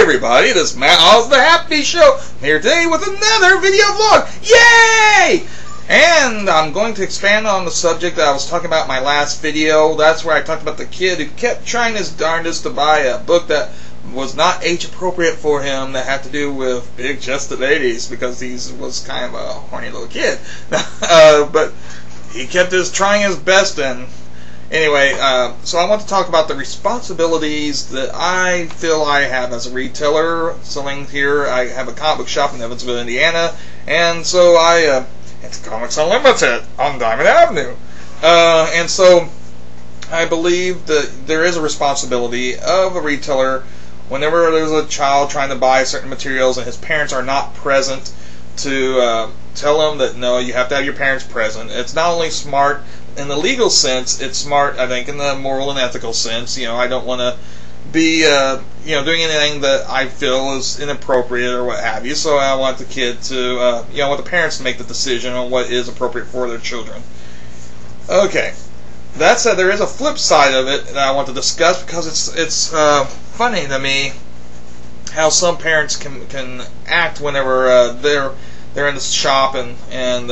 everybody, this is MattHawes, the Happy Show, here today with another video vlog. Yay! And I'm going to expand on the subject that I was talking about in my last video. That's where I talked about the kid who kept trying his darndest to buy a book that was not age appropriate for him, that had to do with big-chested ladies, because he was kind of a horny little kid. But he kept trying his best, and anyway, so I want to talk about the responsibilities that I feel I have as a retailer selling here. I have a comic book shop in Evansville, Indiana, and so it's Comics Unlimited on Diamond Avenue. And so I believe that there is a responsibility of a retailer whenever there's a child trying to buy certain materials and his parents are not present to tell them that, no, you have to have your parents present. It's not only smart in the legal sense, it's smart, I think, in the moral and ethical sense. You know, I don't want to be, doing anything that I feel is inappropriate or what have you. So I want the kid to, I want the parents to make the decision on what is appropriate for their children. Okay, that said, there is a flip side of it that I want to discuss, because it's funny to me how some parents can act whenever they're in the shop, and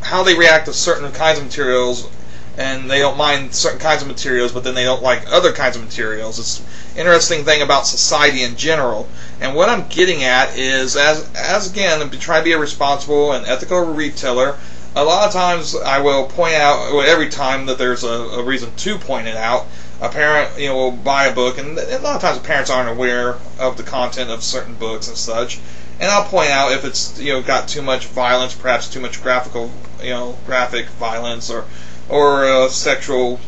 how they react to certain kinds of materials, and they don't mind certain kinds of materials, but then they don't like other kinds of materials. It's an interesting thing about society in general. And what I'm getting at is, as again, try to be a responsible and ethical retailer, a lot of times I will point out, well, every time that there's a reason to point it out, a parent, will buy a book, and a lot of times the parents aren't aware of the content of certain books and such. And I'll point out if it's got too much violence, perhaps too much graphic violence or sexual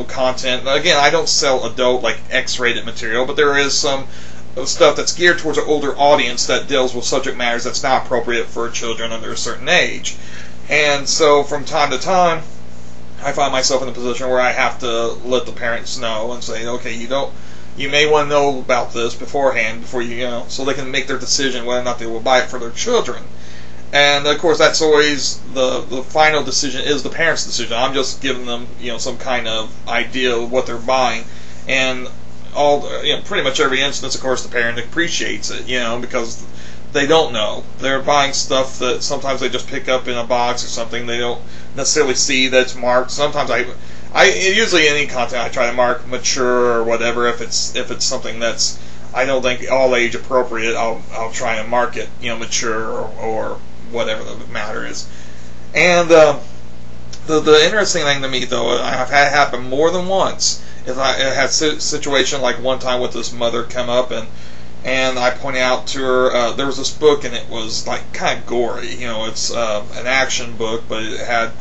content. Again, I don't sell adult like X-rated material, but there is some stuff that's geared towards an older audience that deals with subject matters that's not appropriate for children under a certain age. And so from time to time, I find myself in a position where I have to let the parents know and say, okay, you may want to know about this beforehand, before so they can make their decision whether or not they will buy it for their children. And of course, that's always the final decision is the parents' decision. I'm just giving them some kind of idea of what they're buying, and pretty much every instance, of course, the parent appreciates it, because they don't know. They're buying stuff that sometimes they just pick up in a box or something. They don't necessarily see that it's marked. Sometimes I usually any content I try to mark mature or whatever. If it's something that's I don't think all age appropriate, I'll try and mark it mature or whatever the matter is. And the interesting thing to me, though, I've had it happen more than once. Is I had a situation like one time with this mother come up, and I pointed out to her, there was this book, and it was like kind of gory. It's an action book, but it had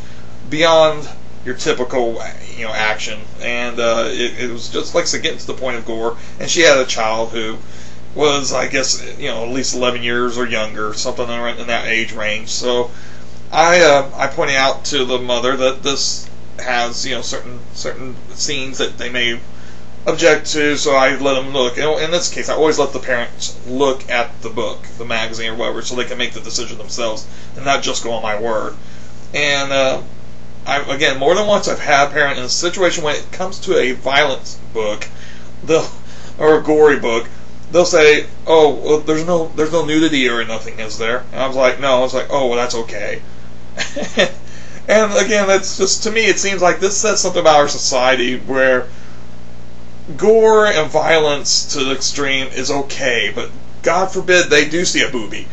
beyond your typical action, and it was just like getting to the point of gore. And she had a child who was, I guess, at least 11 years or younger, something in that age range. So I pointed out to the mother that this has certain scenes that they may object to, so I let them look. In this case, I always let the parents look at the book, the magazine or whatever, so they can make the decision themselves and not just go on my word. And again, more than once I've had a parent in a situation when it comes to a violence book, or a gory book, they'll say, "Oh, well, there's no nudity or nothing, is there?" And I was like, "No." I was like, "Oh, well, that's okay." And again, that's just, to me, it seems like this says something about our society where gore and violence to the extreme is okay, but God forbid they do see a boobie.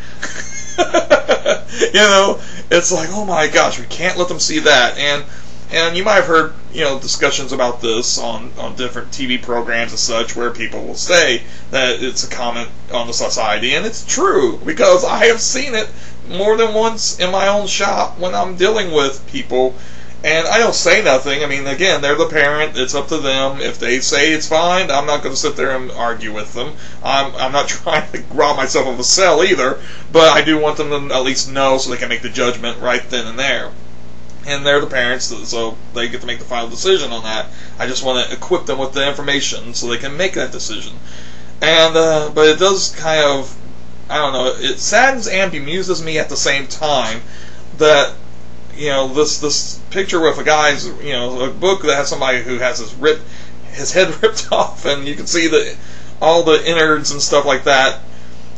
It's like, oh my gosh, we can't let them see that. And you might have heard discussions about this on different TV programs and such, where people will say that it's a comment on the society, and it's true, because I have seen it more than once in my own shop when I'm dealing with people. And I don't say nothing. I mean, again, they're the parent. It's up to them. If they say it's fine, I'm not going to sit there and argue with them. I'm not trying to rob myself of a cell either, but I do want them to at least know so they can make the judgment right then and there. And they're the parents, so they get to make the final decision on that. I just want to equip them with the information so they can make that decision. And but it does kind of, I don't know, it saddens and bemuses me at the same time that this picture with a guy's, a book that has somebody who has his head ripped off, and you can see that all the innards and stuff like that.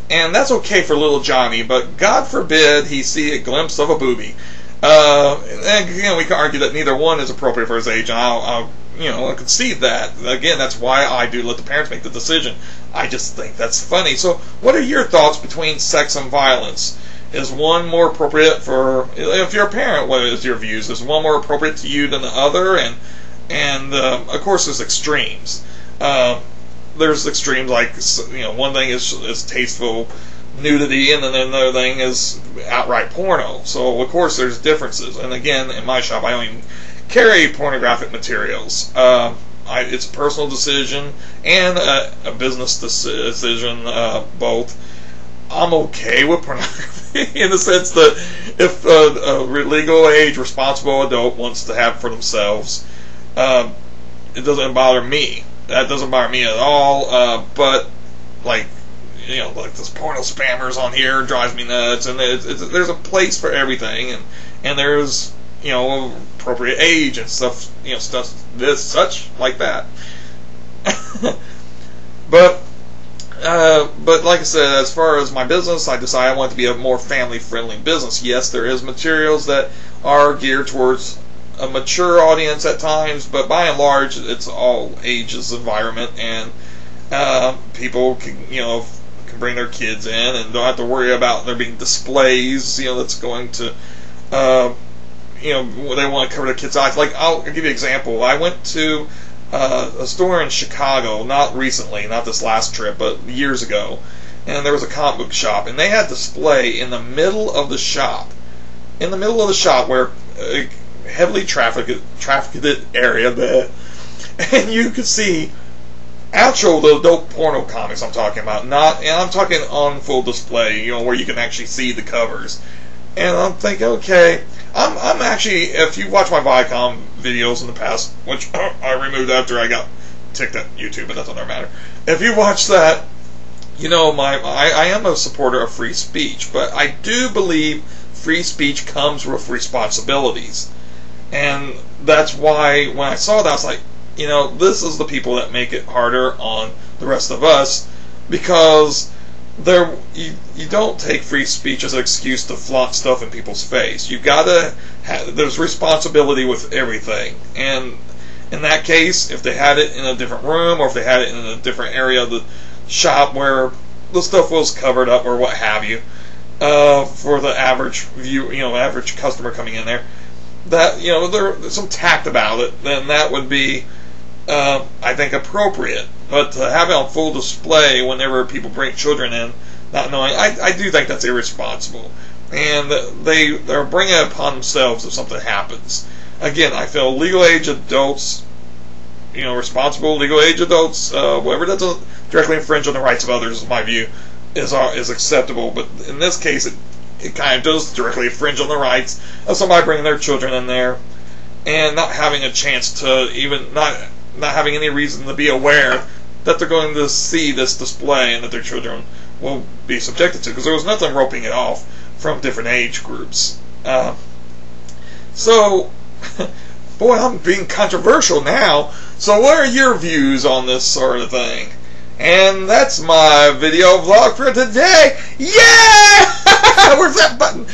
And that's okay for little Johnny, but God forbid he see a glimpse of a boobie. And again, we can argue that neither one is appropriate for his age, and I'll concede that. Again, that's why I do let the parents make the decision. I just think that's funny. So, what are your thoughts between sex and violence? Is one more appropriate for, if you're a parent, what is your views? Is one more appropriate to you than the other? And of course, there's extremes. There's extremes like, one thing is tasteful nudity, and then another thing is outright porno. So of course there's differences. And again, in my shop, I don't even carry pornographic materials. It's a personal decision and a business decision, both. I'm okay with pornography in the sense that if a legal age, responsible adult wants to have it for themselves, it doesn't bother me. That doesn't bother me at all. But like this porno spammers on here drives me nuts. And there's a place for everything, and there's appropriate age and stuff, such like that. But like I said, as far as my business, I decided I want it to be a more family-friendly business. Yes, there is materials that are geared towards a mature audience at times, but by and large, it's all ages environment, and people can bring their kids in and don't have to worry about there being displays, that's going to, they want to cover their kids' eyes. Like, I'll give you an example. I went to a store in Chicago, not recently, not this last trip, but years ago, and there was a comic book shop, and they had display in the middle of the shop, where heavily trafficked area there, and you could see the adult porno comics I'm talking about, and I'm talking on full display, where you can actually see the covers. And I'm thinking, okay, I'm actually, if you watch my Viacom videos in the past, which I removed after I got ticked at YouTube, but that's another matter. If you watch that, I am a supporter of free speech, but I do believe free speech comes with responsibilities. And that's why when I saw that, I was like, this is the people that make it harder on the rest of us, because you don't take free speech as an excuse to flaunt stuff in people's face. You've got to there's responsibility with everything. And in that case, if they had it in a different room, or if they had it in a different area of the shop where the stuff was covered up or what have you, for the average average customer coming in there, that there's some tact about it, then that would be I think appropriate. But to have it on full display whenever people bring children in, not knowing, I do think that's irresponsible, and they're bringing it upon themselves if something happens. Again, I feel legal age adults, responsible legal age adults, whatever doesn't directly infringe on the rights of others, in my view, is acceptable. But in this case, it kind of does directly infringe on the rights of somebody bringing their children in there and not having a chance to even not having any reason to be aware that they're going to see this display and that their children will be subjected to, because there was nothing roping it off from different age groups. So, boy, I'm being controversial now. So what are your views on this sort of thing? And that's my video vlog for today. Yeah! Where's that button?